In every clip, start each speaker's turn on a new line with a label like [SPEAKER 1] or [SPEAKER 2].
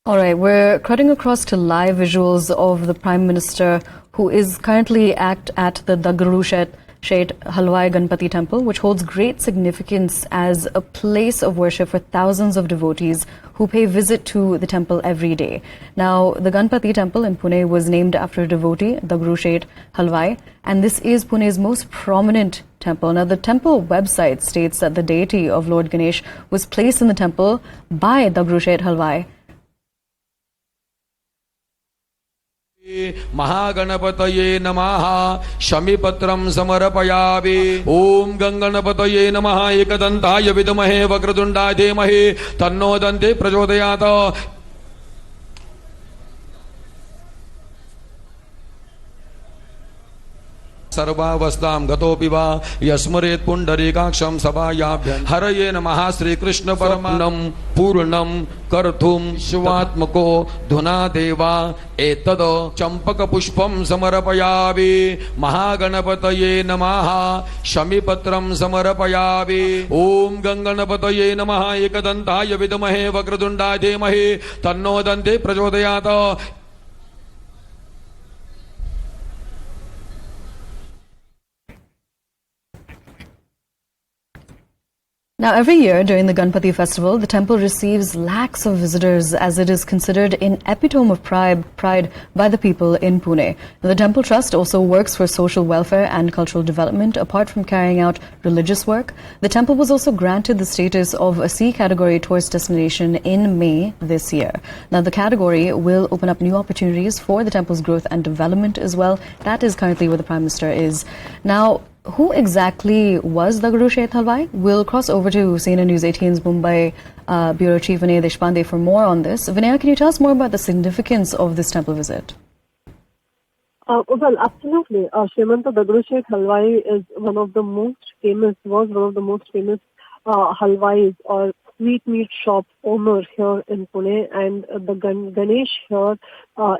[SPEAKER 1] All right, we're cutting across to live visuals of the Prime Minister, who is currently at the Dagdusheth Halwai Ganpati temple, which holds great significance as a place of worship for thousands of devotees who pay visit to the temple every day. Now, the Ganpati temple in Pune was named after a devotee, Dagdusheth Halwai, and this is Pune's most prominent temple. Now, the temple website states that the deity of Lord Ganesh was placed in the temple by Dagdusheth Halwai.
[SPEAKER 2] महागणपतये नमः शमीपत्रं समर्पयामि ओम गंगणपतये नमः एकदन्ताय विद्महे वक्रतुण्डाय धीमहि तन्नो दन्ते प्रचोदयात् सर्वावस्थां गतोऽपि वा यस्मरेत् पुण्डरीकाक्षं सभायाभ्यं हरये नमः श्रीकृष्ण परमं पूर्णं कर्तुं शिवात्मको धुना देवा एतद् चम्पकपुष्पं समर्पयामि महागणपतये नमः शमीपत्रं समर्पयामि ओम गंगणपतये नमः एकदन्ताय विद्महे वक्रतुण्डाय धीमहि तन्नो दन्ते प्रचोदयात्
[SPEAKER 1] Now, every year during the Ganpati festival, the temple receives lakhs of visitors as it is considered an epitome of pride by the people in Pune. The temple trust also works for social welfare and cultural development apart from carrying out religious work. The temple was also granted the status of a C category tourist destination in May this year. Now, the category will open up new opportunities for the temple's growth and development as well. That is currently where the Prime Minister is. Now, who exactly was Dagdusheth Halwai? We'll cross over to CNN News 18's Mumbai Bureau Chief Vinay Deshpande for more on this. Vinay, can you tell us more about the significance of this temple visit?
[SPEAKER 3] Well, absolutely. Srimanta Dagdusheth Halwai is was one of the most famous halwais or sweetmeat shop owner here in Pune, and the Ganesh here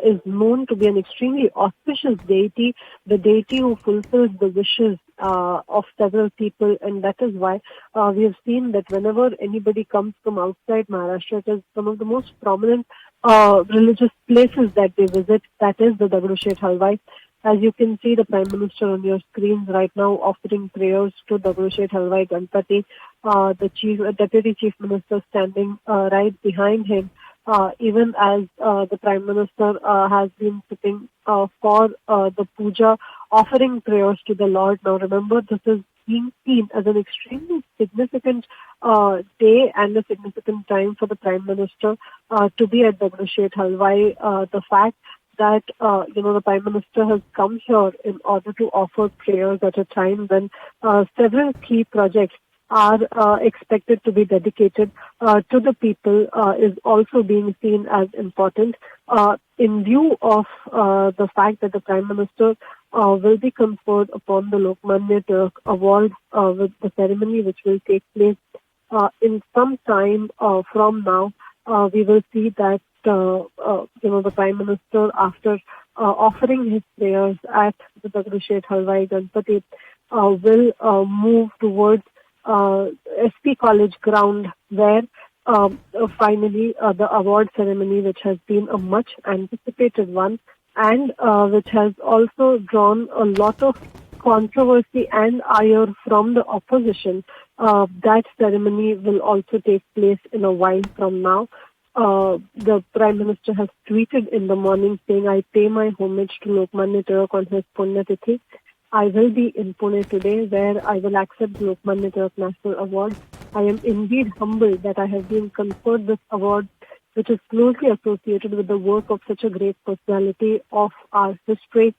[SPEAKER 3] is known to be an extremely auspicious deity, the deity who fulfills the wishes of several people, and that is why we have seen that whenever anybody comes from outside Maharashtra, it is some of the most prominent religious places that they visit, that is the Dagdusheth Halwai. As you can see, the Prime Minister on your screens right now offering prayers to Dagdusheth Halwai Ganpati, the Deputy Chief Minister standing right behind him, even as the Prime Minister has been sitting for the puja, offering prayers to the Lord. Now remember, this is being seen as an extremely significant day and a significant time for the Prime Minister to be at Dagdusheth Halwai. The fact that the Prime Minister has come here in order to offer prayers at a time when several key projects are expected to be dedicated to the people is also being seen as important. In view of the fact that the Prime Minister will be conferred upon the Lokmanya Tilak Award with the ceremony which will take place in some time from now, we will see that the Prime Minister, after offering his prayers at the Dagdusheth Halwai Ganpati, will move towards SP College ground, where finally the award ceremony, which has been a much anticipated one and which has also drawn a lot of controversy and ire from the opposition, that ceremony will also take place in a while from now. The Prime Minister has tweeted in the morning saying, "I pay my homage to Lokmanya Tilak on his Punya Tithi. I will be in Pune today, where I will accept the Lokmanya Tilak National Award. I am indeed humbled that I have been conferred this award, which is closely associated with the work of such a great personality of our history.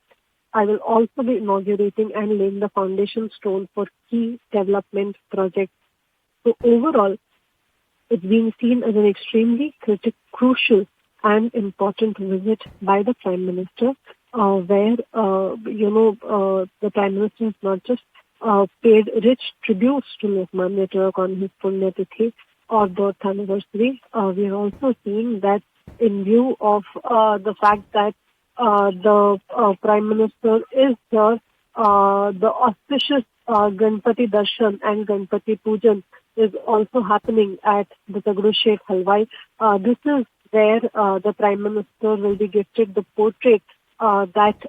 [SPEAKER 3] I will also be inaugurating and laying the foundation stone for key development projects." So overall, it's being seen as an extremely crucial and important visit by the Prime Minister, where the Prime Minister has not just paid rich tributes to Lokmanya Tilak on his Punya Tithi or birth anniversary. We are also seeing that in view of the fact that the Prime Minister is here, the auspicious Ganpati Darshan and Ganpati Pujan is also happening at the Dagdusheth Halwai. This is where the Prime Minister will be gifted the portrait that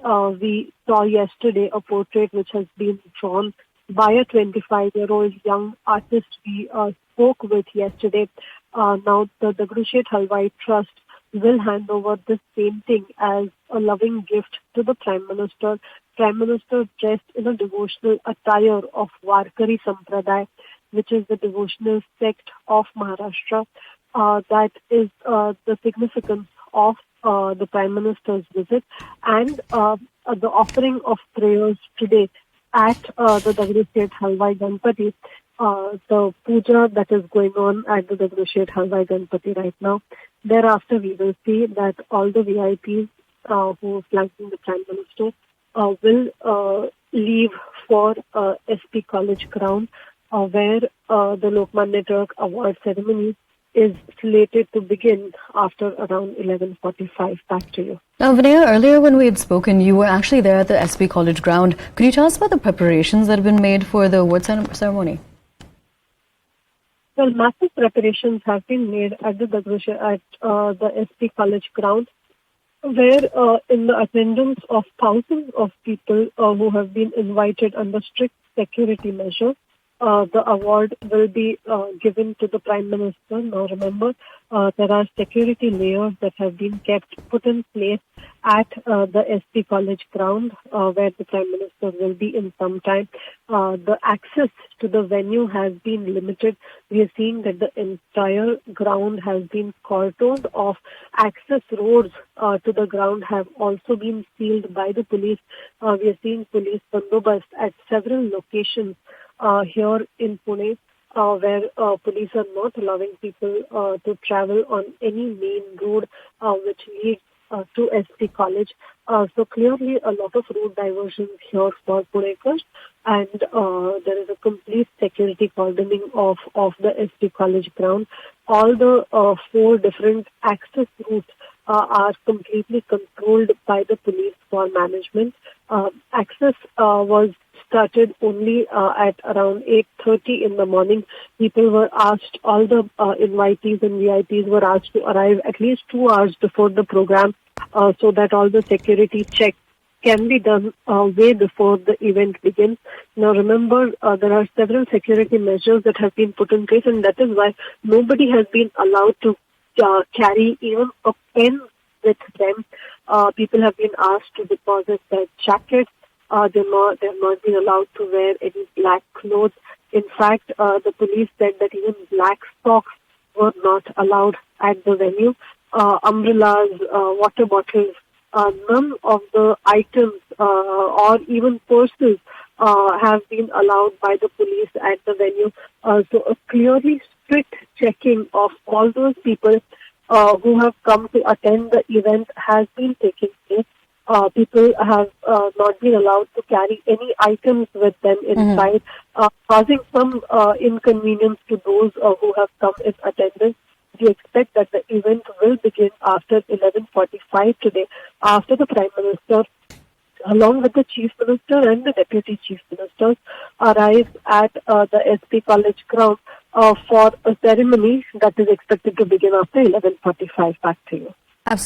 [SPEAKER 3] we saw yesterday, a portrait which has been drawn by a 25-year-old young artist we spoke with yesterday. Now, the Dagdusheth Halwai Trust will hand over this painting as a loving gift to the Prime Minister. Prime Minister dressed in a devotional attire of Warkari Sampradaya, which is the devotional sect of Maharashtra. That is the significance of the Prime Minister's visit, and the offering of prayers today at the Dagdusheth Halwai Ganpati, the puja that is going on at the Dagdusheth Halwai Ganpati right now. Thereafter, we will see that all the VIPs who are flanking the Prime Minister will leave for SP College ground, where the Lokmanya Tilak Award ceremony is slated to begin after around 11:45. Back to you.
[SPEAKER 1] Now, Vinaya, earlier when we had spoken, you were actually there at the SP College ground. Could you tell us about the preparations that have been made for the award ceremony?
[SPEAKER 3] Well, massive preparations have been made at the SP College ground, where in the attendance of thousands of people who have been invited under strict security measures, the award will be given to the Prime Minister. Now remember, there are security layers that have been put in place at the SP College ground, where the Prime Minister will be in some time. The access to the venue has been limited. We are seeing that the entire ground has been cordoned off. Access roads to the ground have also been sealed by the police. We are seeing police bandobast at several locations here in Pune, where police are not allowing people to travel on any main road which leads to SP College. So clearly a lot of road diversions here for Punekars, and there is a complete security cordoning of the SP College ground. All the 4 different access routes are completely controlled by the police for management. Access was started only at around 8:30 in the morning. People were asked, all the invitees and VIPs were asked to arrive at least 2 hours before the program, so that all the security checks can be done way before the event begins. Now remember, there are several security measures that have been put in place, and that is why nobody has been allowed to carry even a pen with them. People have been asked to deposit their jackets. They're not been allowed to wear any black clothes. In fact, the police said that even black socks were not allowed at the venue. Umbrellas, water bottles, none of the items or even purses have been allowed by the police at the venue. So a clearly strict checking of all those people who have come to attend the event has been taking place. People have not been allowed to carry any items with them inside, causing some inconvenience to those who have come in attendance. We expect that the event will begin after 11:45 today, after the Prime Minister, along with the Chief Minister and the Deputy Chief Ministers, arrive at the SP College ground for a ceremony that is expected to begin after 11:45. Back to you.
[SPEAKER 1] Absolutely.